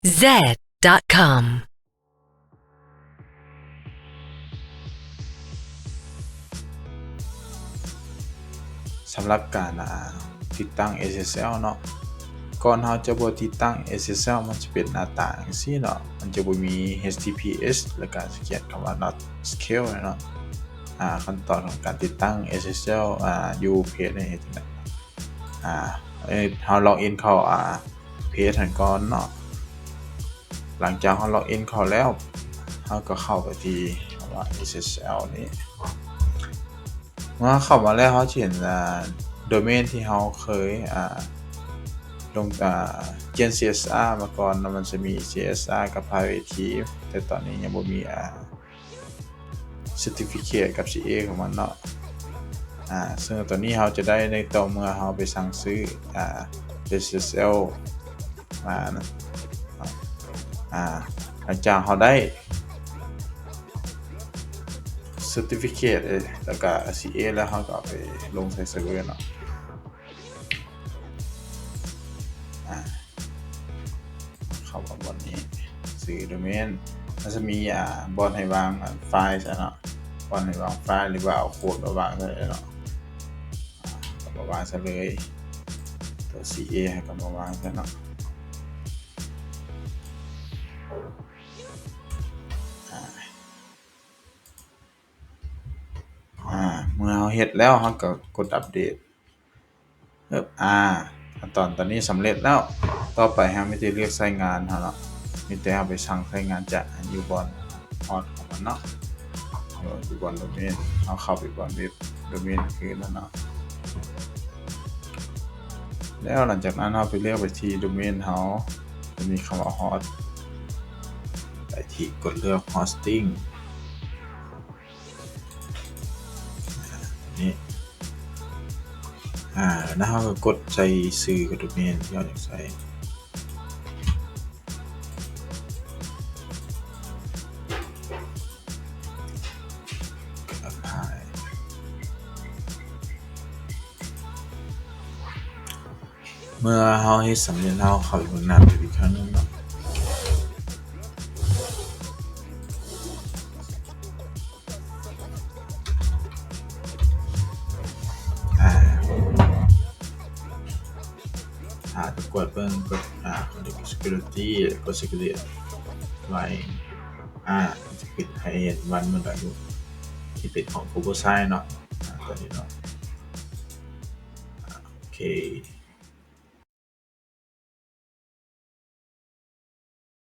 Z.com สำหรับการติดตั้ง SSL เนาะก่อนเราจะติดตั้ง SSL มันจะเป็นหน้าตาจังซี่เนาะมันจะบ่มี HTTPS แล้วก็เขียนคำว่า not scale เนาะขั้นตอนของการติดตั้ง SSL อยู่เพจนี่เฮ็ดจังได๋เราล็อกอินเข้าเพจหั้นก่อนเนาะหลังจากเราล็อกอินเข้าแล้วเราก็เข้าไปที่คำว่า SSL นี้เมื่อเข้ามาแล้วเราจะเห็นโดเมนที่เราเคยลงเขียน CSR มาก่อนแล้วมันจะมี CSR กับ Private Key แต่ตอนนี้ยังบ่มีCertificate กับ CA ของมันเนาะซึ่งตัวนี้เราจะได้ในต่อเมื่อเราไปสั่งซื้อSSL มานะหลังจากเราได้ Certificate แล้วก็ CA แล้วเราก็เอาไปลงใส่เซิร์ฟเวอร์เนาะเข้ามาบนนี้ซื้อโดเมนมันจะมีบอลให้วางไฟล์ใช่เนาะบอลให้วางไฟล์หรือว่าเอาโค้ดมาวางได้เนาะก็มาวางซะเลยตัว CA ให้ก็มาวางซะเนาะเมื่อเราเฮ็ดแล้วเราก็กดอัปเดตขั้นตอนนี้สำเร็จแล้วต่อไปเรามีแต่เลือกใช้งานเฮาเนาะมีแต่เราไปสั่งใช้งานจากอยู่บนฮอสต์ของมันเนาะอยู่บนโดเมนเราเข้าไปบนเว็บโดเมนคือแล้วเนาะแล้วหลังจากนั้นเราไปเลือกไปที่โดเมนเฮาจะมีคำว่า host ไปที่กดเลือก hosting นี่แล้วเราก็กดใส่ชื่อกับโดเมนที่เราอยากใส่เมื่อเราเฮ็ดสำเร็จเราเข้าไปเบิ่งหน้าเว็บอีกครั้งนึงเนาะจะกดเบิ่งกดsecurity กด security ไว้จะปิดให้เห็นวันมันก็อยู่ที่เป็นของผู้ใช้เนาะตัวนี้เนาะโอเค